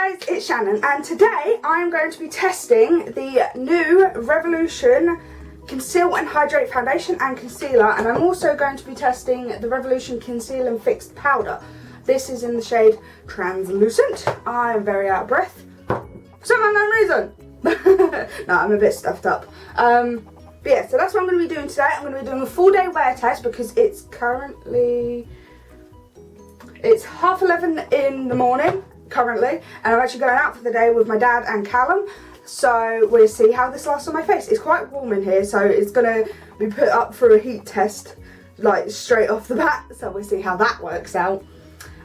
guys, it's Shannon, and today I'm going to be testing the new Revolution Conceal and Hydrate Foundation and Concealer, and I'm also going to be testing the Revolution Conceal and Fixed Powder. This is in the shade Translucent. I'm very out of breath for some unknown reason. No, I'm a bit stuffed up. But yeah, so that's what I'm going to be doing today. I'm going to be doing a full-day wear test because it's currently... It's 11:30 in the morning, currently, and I'm actually going out for the day with my dad and Callum, so we'll see how this lasts on my face. It's quite warm in here, so it's going to be put up for a heat test, like, straight off the bat, so we'll see how that works out.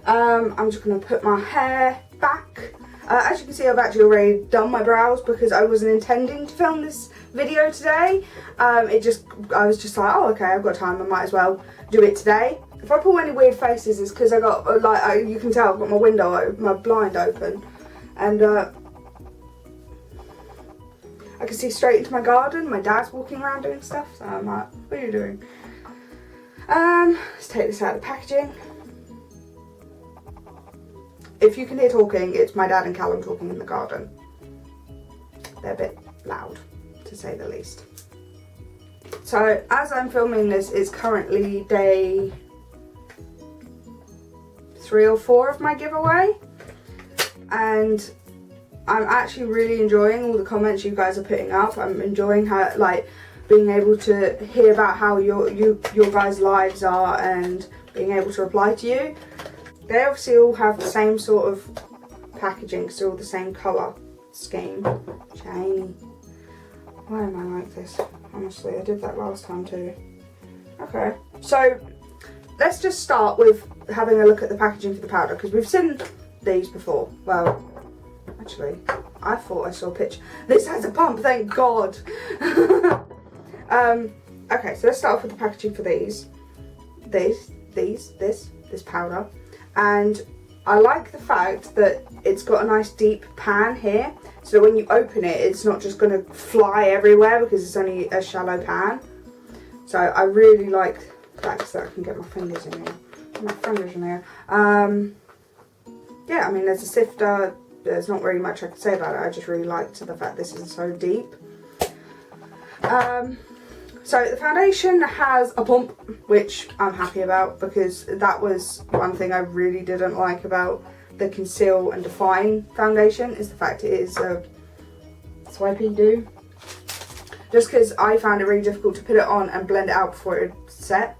I'm just going to put my hair back. As you can see, I've actually already done my brows because I wasn't intending to film this video today. I was just like, oh, okay, I've got time, I might as well do it today. If I pull any weird faces, it's because I got, like, you can tell I've got my blind open, and I can see straight into my garden. My dad's walking around doing stuff, so I'm like, what are you doing? Let's take this out of the packaging. If you can hear talking, it's my dad and Callum talking in the garden. They're a bit loud, to say the least. So, as I'm filming this, it's currently day 3 or 4 of my giveaway, and I'm actually really enjoying all the comments you guys are putting up. I'm enjoying how, like, being able to hear about how your guys' lives are and being able to reply to you. They obviously all have the same sort of packaging, so all the same colour scheme. Shiny. Why am I like this? Honestly, I did that last time too. Okay, so let's just start with having a look at the packaging for the powder, because we've seen these before. Well, actually, I thought I saw a picture. This has a pump, thank God. Okay, so let's start off with the packaging for this powder. And I like the fact that it's got a nice deep pan here, so when you open it, it's not just going to fly everywhere because it's only a shallow pan. So I really like that, so I can get my fingers in here. Yeah, I mean, there's a sifter. There's not really much I can say about it. I just really liked the fact this is so deep. So the foundation has a pump, which I'm happy about, because that was one thing I really didn't like about the Conceal and Define foundation, is the fact it is a swipey do. Just because I found it really difficult to put it on and blend it out before it would set.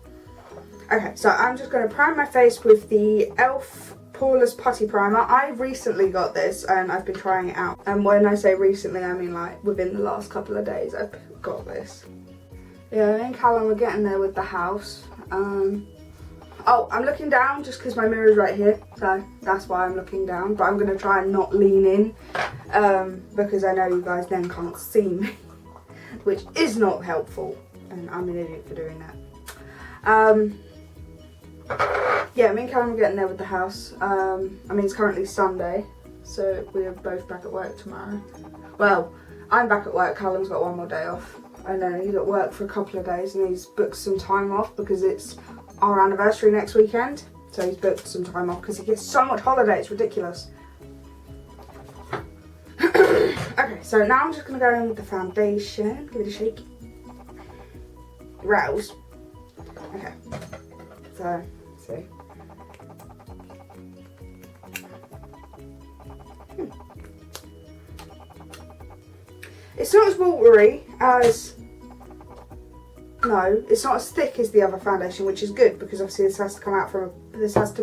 Okay, so I'm just going to prime my face with the e.l.f. Poreless Putty Primer. I recently got this and I've been trying it out. And when I say recently, I mean like within the last couple of days I've got this. Yeah, me and Callum are getting there with the house. Oh, I'm looking down just because my mirror's right here, so that's why I'm looking down. But I'm going to try and not lean in, because I know you guys then can't see me, which is not helpful, and I'm an idiot for doing that. Yeah, me and Callum are getting there with the house. I mean, it's currently Sunday, so we're both back at work tomorrow. Well, I'm back at work, Callum's got one more day off. I know, he's at work for a couple of days and he's booked some time off because it's our anniversary next weekend. So he's booked some time off because he gets so much holiday, it's ridiculous. Okay, so now I'm just going to go in with the foundation. Give it a shake. Brows. Okay, so, let's see. It's not as watery as, no, it's not as thick as the other foundation, which is good because obviously this has to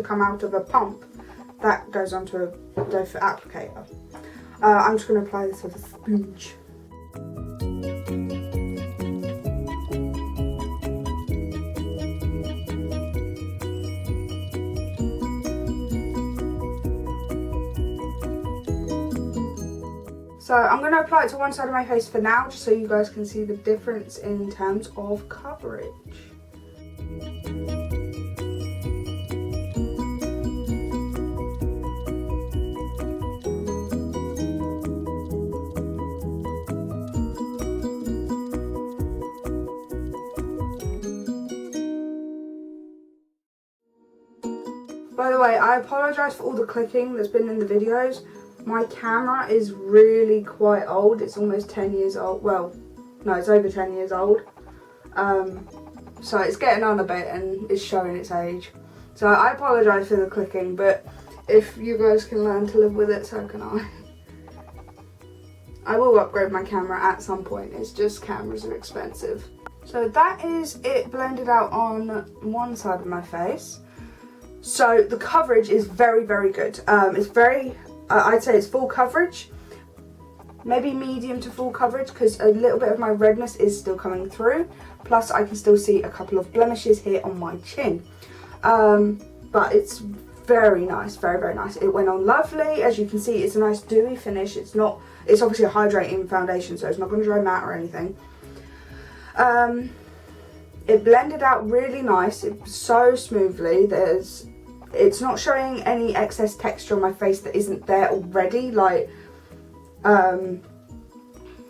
come out of a pump that goes onto a doe foot applicator. I'm just going to apply this with a sponge. So I'm going to apply it to one side of my face for now, just so you guys can see the difference in terms of coverage. By the way, I apologise for all the clicking that's been in the videos. My camera is really quite old. It's almost 10 years old. Well, no, it's over 10 years old. So it's getting on a bit and it's showing its age. So I apologise for the clicking, but if you guys can learn to live with it, so can I. I will upgrade my camera at some point. It's just cameras are expensive. So that is it blended out on one side of my face. So the coverage is very, very good. It's very, I'd say it's full coverage. Maybe medium to full coverage, because a little bit of my redness is still coming through. Plus I can still see a couple of blemishes here on my chin. But it's very nice, very, very nice. It went on lovely. As you can see, it's a nice dewy finish. It's obviously a hydrating foundation, so it's not going to dry matte or anything. It blended out really nice, so smoothly. It's not showing any excess texture on my face that isn't there already. Like, I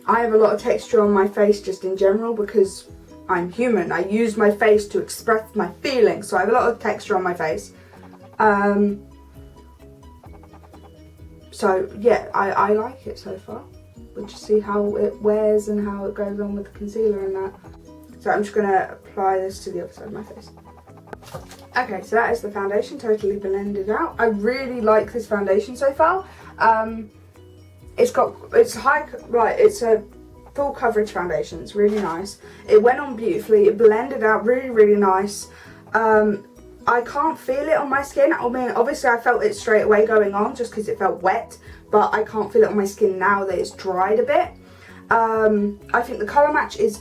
have a lot of texture on my face just in general because I'm human. I use my face to express my feelings, so I have a lot of texture on my face. So yeah, I like it so far. We'll just see how it wears and how it goes on with the concealer and that. So I'm just going to apply this to the other side of my face. Okay, so that is the foundation totally blended out. I really like this foundation so far. It's a full coverage foundation. It's really nice. It went on beautifully. It blended out really, really nice. I can't feel it on my skin. I mean, obviously I felt it straight away going on just because it felt wet, but I can't feel it on my skin now that it's dried a bit. I think the colour match is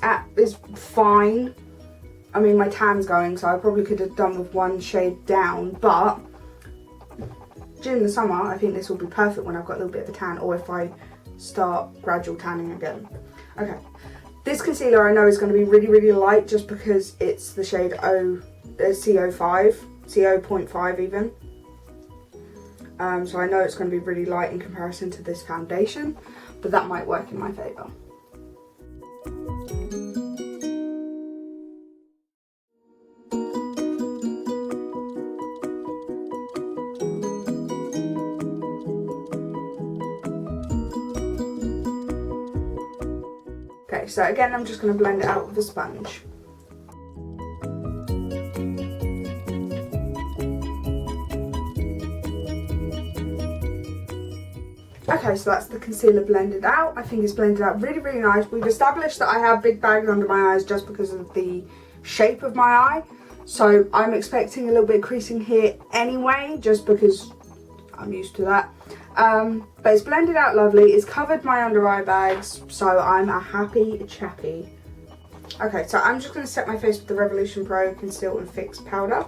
fine. I mean, my tan's going, so I probably could have done with one shade down, but during the summer, I think this will be perfect when I've got a little bit of a tan, or if I start gradual tanning again. Okay, this concealer I know is going to be really, really light just because it's the shade CO5, CO.5 even. So I know it's going to be really light in comparison to this foundation, but that might work in my favour. Okay, so again I'm just going to blend it out with a sponge. Okay, so that's the concealer blended out. I think it's blended out really, really nice. We've established that I have big bags under my eyes just because of the shape of my eye. So I'm expecting a little bit of creasing here anyway, just because I'm used to that. But it's blended out lovely. It's covered my under eye bags, so I'm a happy chappy. Okay, so I'm just going to set my face with the Revolution Pro Conceal and Fix powder.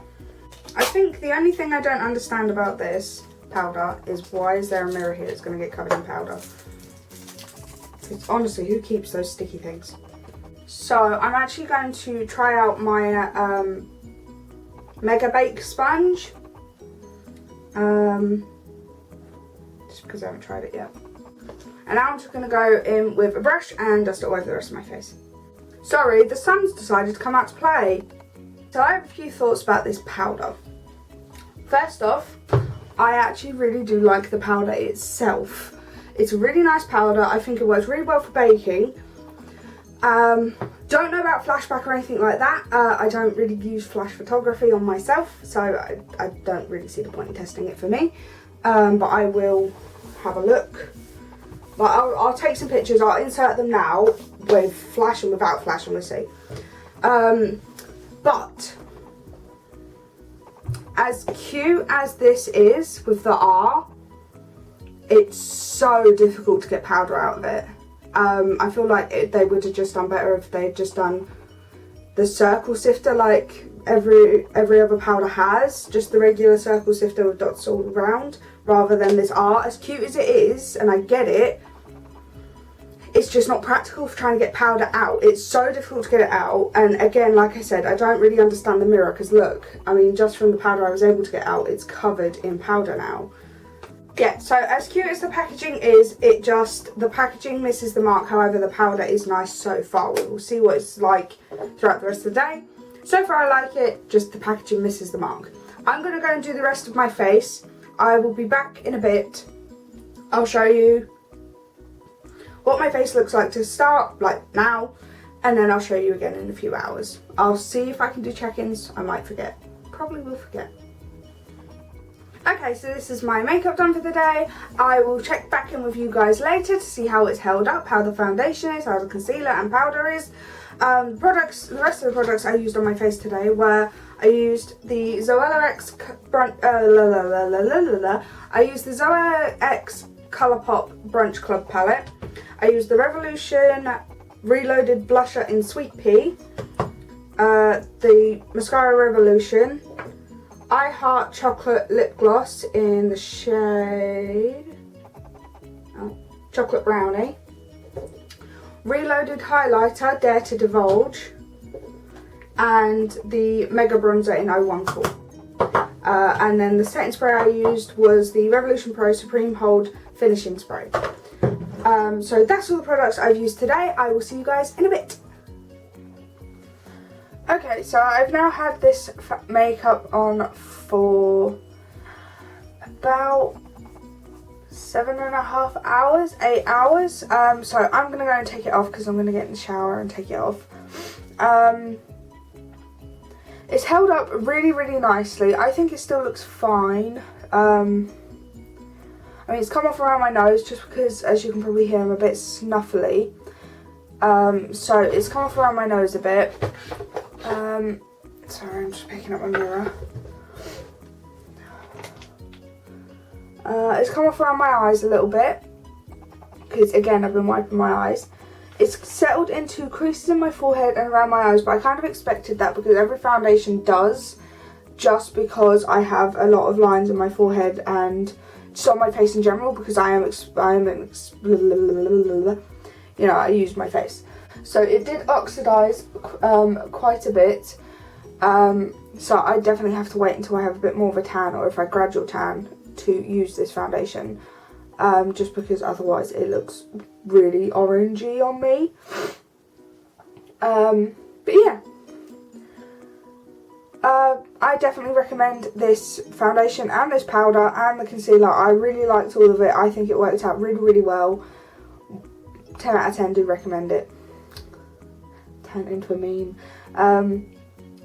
I think the only thing I don't understand about this powder is why is there a mirror here that's going to get covered in powder? It's honestly, who keeps those sticky things? So I'm actually going to try out my Mega Bake sponge, just because I haven't tried it yet. And now I'm just going to go in with a brush and dust it all over the rest of my face. Sorry, the sun's decided to come out to play. So I have a few thoughts about this powder. First off, I actually really do like the powder itself. It's a really nice powder. I think it works really well for baking. Don't know about flashback or anything like that. I don't really use flash photography on myself, so I don't really see the point in testing it for me. But I will have a look. But I'll take some pictures. I'll insert them now with flash and without flash, and we'll see. But as cute as this is with the R, it's so difficult to get powder out of it. I feel like they would have just done better if they'd just done the circle sifter like every other powder has, just the regular circle sifter with dots all around, rather than this R. As cute as it is, and I get it, it's just not practical for trying to get powder out. It's so difficult to get it out, and again, like I said, I don't really understand the mirror, because look, I mean, just from the powder I was able to get out, it's covered in powder now. Yeah, so as cute as the packaging is, the packaging misses the mark. However, the powder is nice so far. We will see what it's like throughout the rest of the day. So far I like it, just the packaging misses the mark. I'm going to go and do the rest of my face. I will be back in a bit I'll show you what my face looks like to start, like now, and then I'll show you again in a few hours. I'll see if I can do check-ins. I might forget. Probably will forget. Okay, so this is my makeup done for the day. I will check back in with you guys later to see how it's held up, how the foundation is, how the concealer and powder is. The rest of the products I used on my face today were, I used the Zoella X I used the Zoella X Colourpop Brunch Club palette. I used the Revolution Reloaded Blusher in Sweet Pea, the Mascara Revolution, I Heart Chocolate Lip Gloss in the shade Chocolate Brownie, Reloaded Highlighter Dare to Divulge, and the Mega Bronzer in 014. And then the setting spray I used was the Revolution Pro Supreme Hold Finishing Spray. So that's all the products I've used today. I will see you guys in a bit. Okay, so I've now had this makeup on for about 7.5 hours, 8 hours. So I'm going to go and take it off because I'm going to get in the shower and take it off. It's held up really, really nicely. I think it still looks fine. I mean, it's come off around my nose just because, as you can probably hear, I'm a bit snuffly. So it's come off around my nose a bit. Sorry, I'm just picking up my mirror. It's come off around my eyes a little bit because, again, I've been wiping my eyes. It's settled into creases in my forehead and around my eyes, but I kind of expected that because every foundation does, just because I have a lot of lines in my forehead and just on my face in general, because I use my face. So it did oxidize quite a bit. So I definitely have to wait until I have a bit more of a tan, or if I gradual tan, to use this foundation. Just because otherwise it looks really orangey on me. But yeah. I definitely recommend this foundation and this powder and the concealer. I really liked all of it. I think it worked out really, really well. 10 out of 10, do recommend it. 10 into a mean.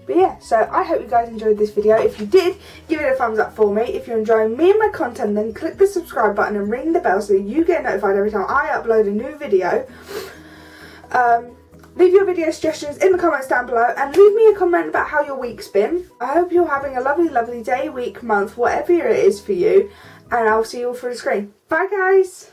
But yeah, so I hope you guys enjoyed this video. If you did, give it a thumbs up for me. If you're enjoying me and my content, then click the subscribe button and ring the bell so you get notified every time I upload a new video. Leave your video suggestions in the comments down below and leave me a comment about how your week's been. I hope you're having a lovely, lovely day, week, month, whatever it is for you. And I'll see you all through the screen. Bye, guys.